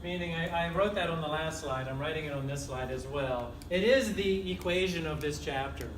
Meaning I wrote that on the last slide. I'm writing it on this slide as well. It is the equation of this chapter.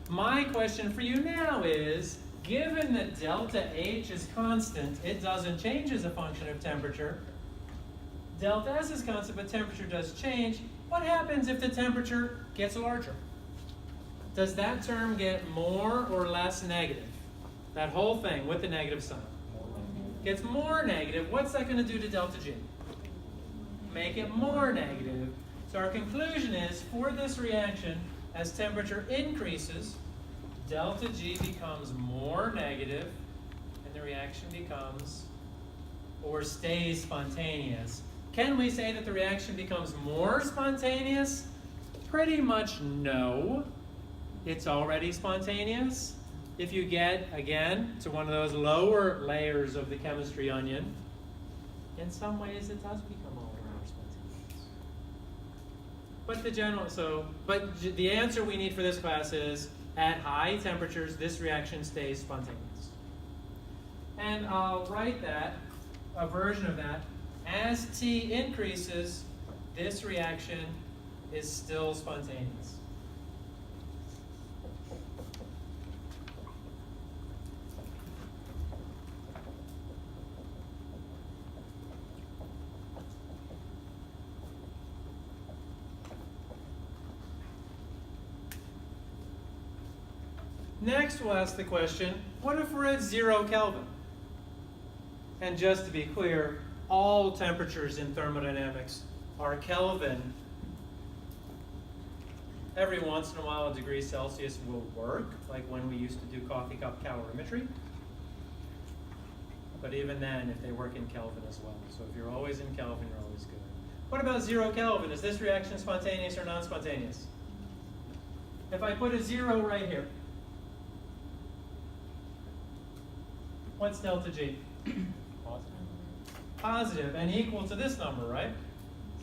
My question for you now is, given that delta H is constant, it doesn't change as a function of temperature. Delta S is constant, but temperature does change. What happens if the temperature gets larger? Does that term get more or less negative? That whole thing with the negative sign. Gets more negative. What's that going to do to delta G? Make it more negative. So our conclusion is, for this reaction, as temperature increases, delta G becomes more negative, and the reaction becomes, or stays, spontaneous. Can we say that the reaction becomes more spontaneous? Pretty much no. It's already spontaneous. If you get, again, to one of those lower layers of the chemistry onion, in some ways it does become a little more spontaneous. But the answer we need for this class is, at high temperatures, this reaction stays spontaneous. And I'll write that, a version of that. As T increases, this reaction is still spontaneous. Next, we'll ask the question, what if we're at 0 Kelvin? And just to be clear, all temperatures in thermodynamics are Kelvin. Every once in a while, a degree Celsius will work, like when we used to do coffee cup calorimetry. But even then, if they work in Kelvin as well. So if you're always in Kelvin, you're always good. What about 0 Kelvin? Is this reaction spontaneous or non-spontaneous? If I put a 0 right here, what's delta G? Positive, and equal to this number, right?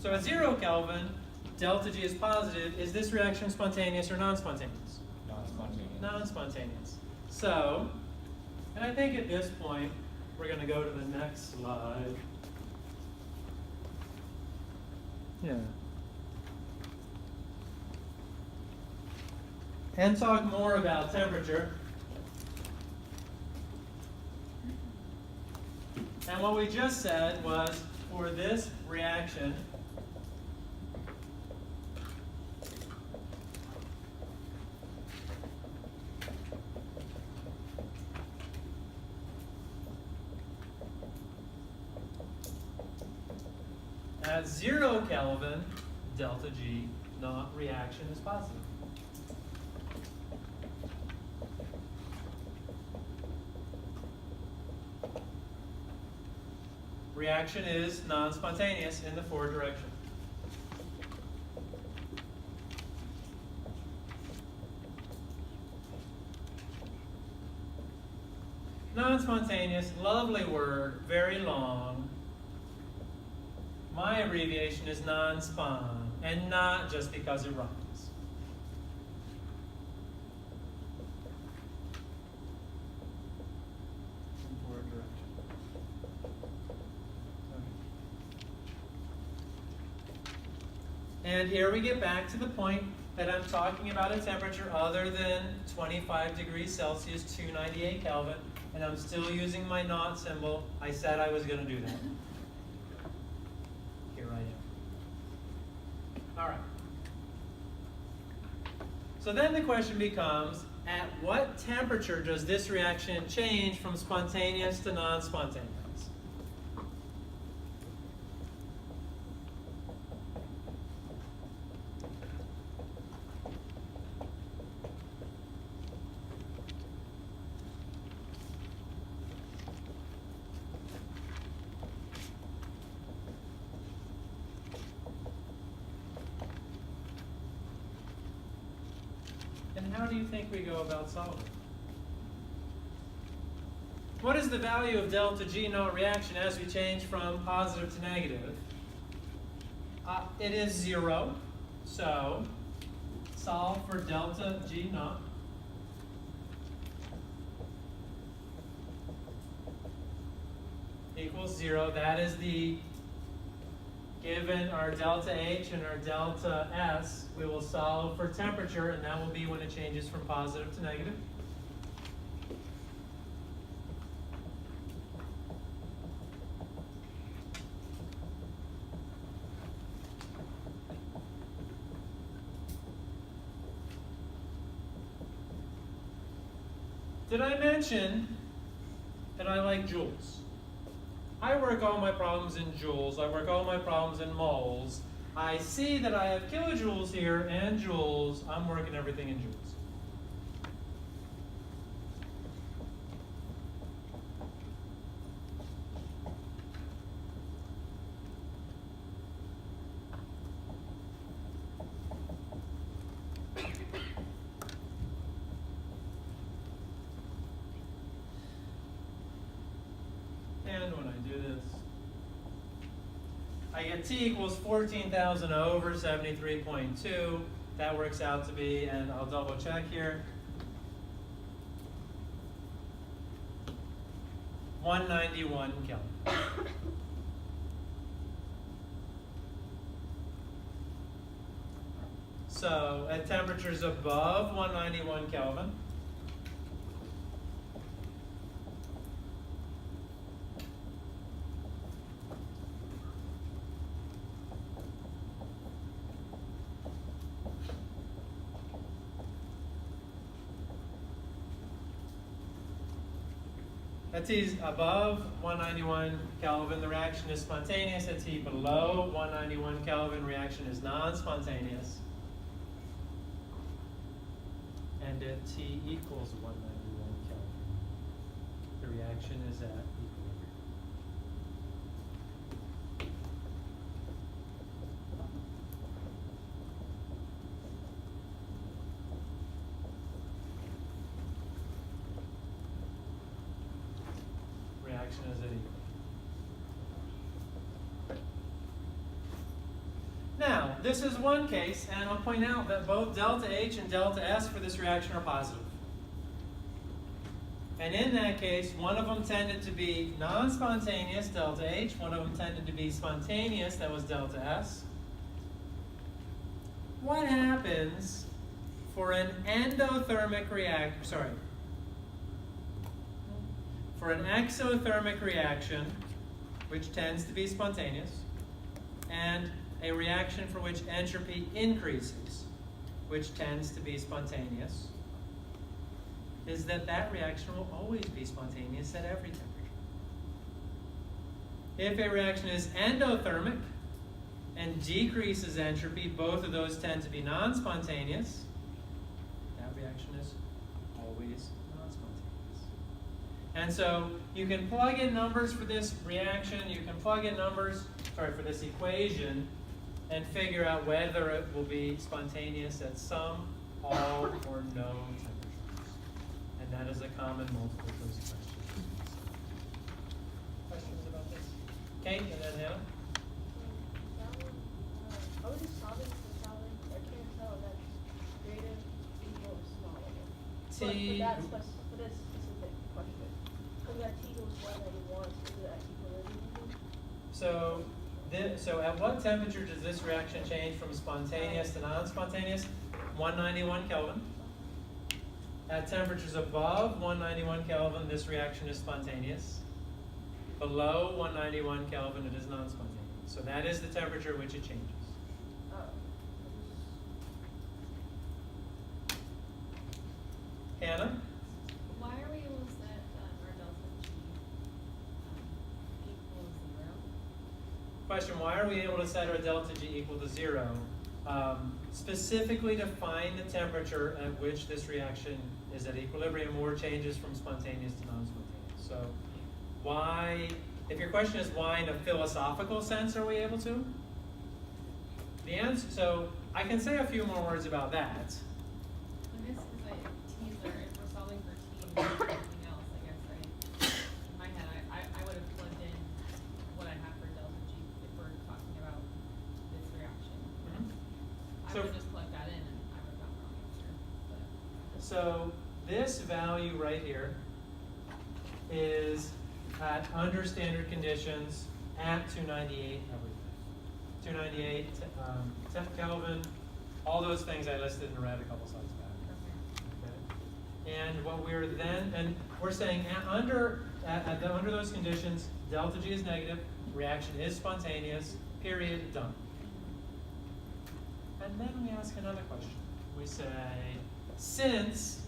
So at 0 Kelvin, delta G is positive. Is this reaction spontaneous or non-spontaneous? Non-spontaneous. Non-spontaneous. So, and I think at this point, we're going to go to the next slide. Yeah. And talk more about temperature. And what we just said was, for this reaction, at 0 Kelvin, delta G, not reaction is positive. Reaction is non-spontaneous in the forward direction. Non-spontaneous, lovely word, very long. My abbreviation is non-spon, and not just because it rhymes. In forward direction. And here we get back to the point that I'm talking about a temperature other than 25 degrees Celsius, 298 Kelvin, and I'm still using my not symbol. I said I was going to do that. Here I am. All right. So then the question becomes, at what temperature does this reaction change from spontaneous to non-spontaneous? And how do you think we go about solving? What is the value of delta G naught reaction as we change from positive to negative? It is 0, so solve for delta G naught. Equals 0. That is the Given our delta H and our delta S, we will solve for temperature, and that will be when it changes from positive to negative. Did I mention that I like joules? I work all my problems in joules. I work all my problems in moles. I see that I have kilojoules here and joules. I'm working everything in joules. And when I do this, I get T equals 14,000 over 73.2. That works out to be, and I'll double check here, 191 Kelvin. So at temperatures above 191 Kelvin, at T above 191 Kelvin, the reaction is spontaneous. At T below 191 Kelvin, reaction is non-spontaneous. And at T equals 191 Kelvin, the reaction is at equilibrium. Reaction is at equilibrium. Now, this is one case, and I'll point out that both delta H and delta S for this reaction are positive. And in that case, one of them tended to be non-spontaneous, delta H. One of them tended to be spontaneous, that was delta S. What happens for an endothermic reaction, for an exothermic reaction, which tends to be spontaneous, and a reaction for which entropy increases, which tends to be spontaneous, is that that reaction will always be spontaneous at every temperature. If a reaction is endothermic and decreases entropy, both of those tend to be non-spontaneous. That reaction is always non-spontaneous. And so you can plug in numbers for this reaction, you can plug in numbers, for this equation, and figure out whether it will be spontaneous at some, all, or no temperatures. And that is a common multiple choice question. Questions about this? Kate, and then Hannah? I was just solving for solving. I can't tell that greater equals smaller. T. For this specific question, because that T equals 191, so is that equilibrium? So at what temperature does this reaction change from spontaneous to non-spontaneous? 191 Kelvin. At temperatures above 191 Kelvin, this reaction is spontaneous. Below 191 Kelvin, it is non-spontaneous. So that is the temperature at which it changes. Hannah? Why are we able to set our delta G equals 0? Question, why are we able to set our delta G equal to 0? Specifically to find the temperature at which this reaction is at equilibrium or changes from spontaneous to non-spontaneous. So why, if your question is why in a philosophical sense are we able to? The answer, so I can say a few more words about that. I guess because T's are, if we're solving for T and something else, I guess in my head, I would have plugged in what I have for delta G if we're talking about this reaction. I So- would have just plugged that in and I would have gotten the wrong answer. But So this value right here is at under standard conditions at 298 everything. 298, 10 Kelvin, all those things I listed in red a couple slides back. Okay. And what we're then, and we're saying under those conditions, delta G is negative, reaction is spontaneous, period, done. And then we ask another question. We say, since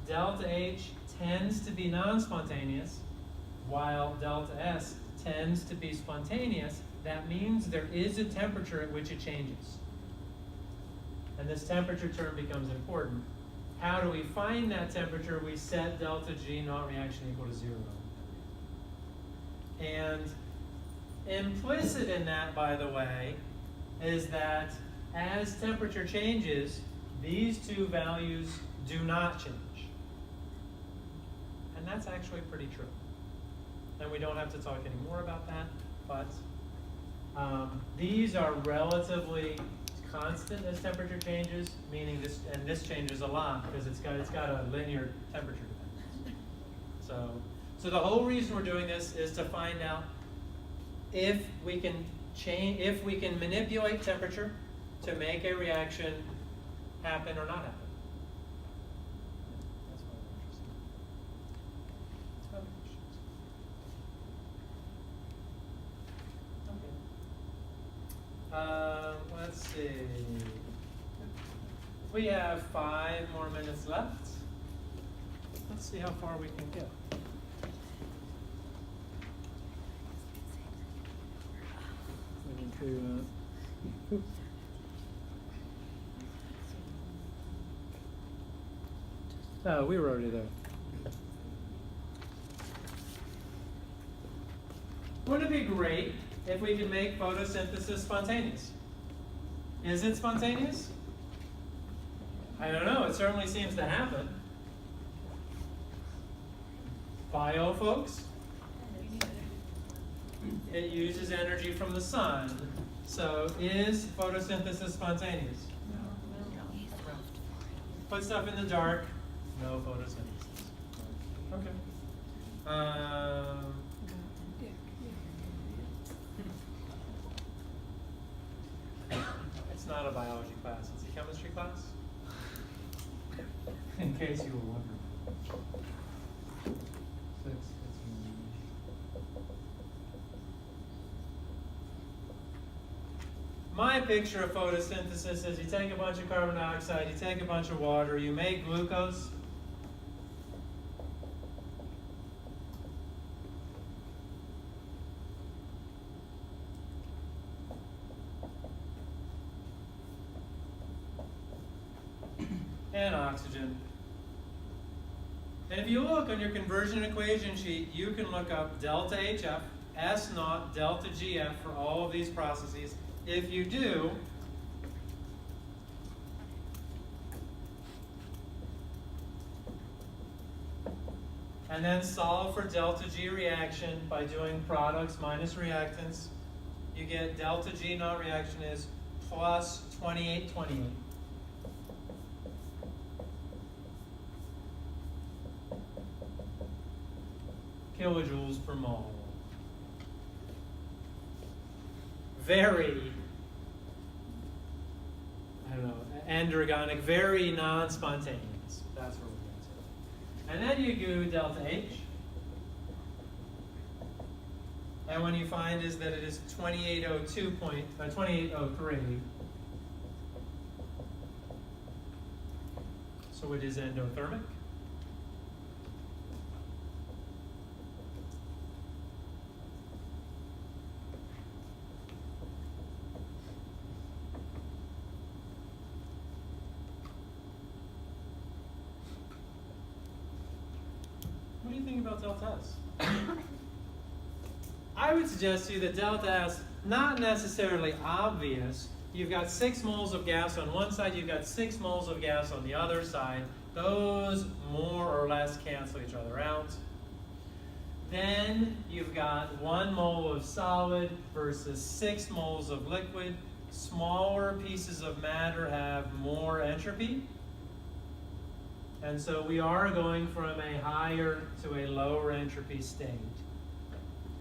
delta H tends to be non-spontaneous, while delta S tends to be spontaneous, that means there is a temperature at which it changes. And this temperature term becomes important. How do we find that temperature? We set delta G not reaction equal to 0. And implicit in that, by the way, is that as temperature changes, these two values do not change. And that's actually pretty true. And we don't have to talk any more about that, but these are relatively constant as temperature changes, meaning this changes a lot because it's got a linear temperature dependence. So the whole reason we're doing this is to find out if we can manipulate temperature to make a reaction happen or not happen. That's why we're interested. Okay. Let's see. We have 5 more minutes left. Let's see how far we can get. Oh, we were already there. Wouldn't it be great if we could make photosynthesis spontaneous? Is it spontaneous? I don't know, it certainly seems to happen. Bio folks? It uses energy from the sun. So is photosynthesis spontaneous? No. Put stuff in the dark, no photosynthesis. Okay. It's not a biology class, it's a chemistry class. In case you were wondering. My picture of photosynthesis is you take a bunch of carbon dioxide, you take a bunch of water, you make glucose. And oxygen. And if you look on your conversion equation sheet, you can look up delta HF, S naught, delta GF for all of these processes. If you do, and then solve for delta G reaction by doing products minus reactants, you get delta G not reaction is plus 2828. Kilojoules per mole. Very, I don't know, androgonic, very non-spontaneous. That's where we're going to. And then you do delta H. And what you find is that it is 2803. So it is endothermic. What do you think about delta S? I would suggest to you that delta S, not necessarily obvious. You've got 6 moles of gas on one side, you've got 6 moles of gas on the other side. Those more or less cancel each other out. Then you've got 1 mole of solid versus 6 moles of liquid. Smaller pieces of matter have more entropy. And so we are going from a higher to a lower entropy state.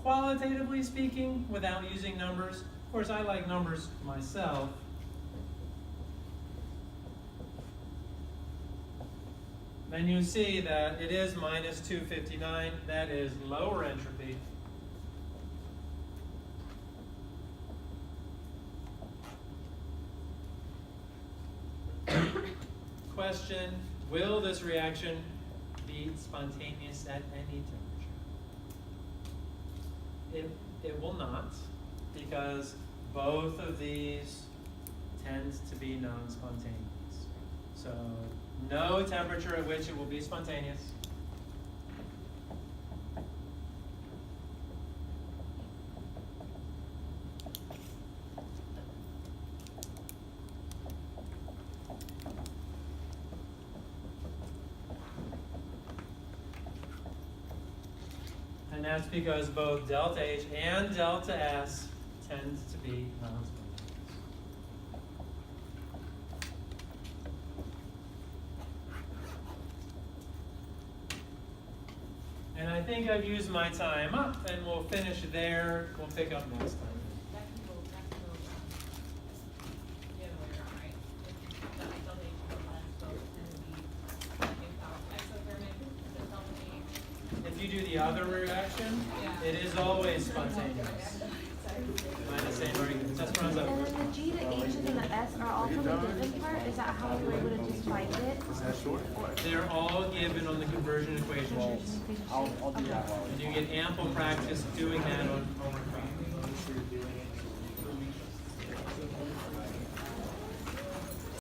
Qualitatively speaking, without using numbers, Of course, I like numbers myself. Then you see that it is minus 259. That is lower entropy. Question, will this reaction be spontaneous at any temperature? It will not, because both of these tend to be non-spontaneous. So no temperature at which it will be spontaneous. And that's because both delta H and delta S tend to be non-spontaneous. And I think I've used my time up, and we'll finish there. We'll pick up next time. That can go, the other way around, right? If that delta H and delta S both tend to be exothermic, the delta H. If you do the other reaction, Yeah. it is always spontaneous. By the same argument. Just runs up. And then the G, the H, and the S are all from the given part? Is that how you were able to just find it? They're all given on the conversion equation sheets. I'll do that. And you get ample practice doing that on homework.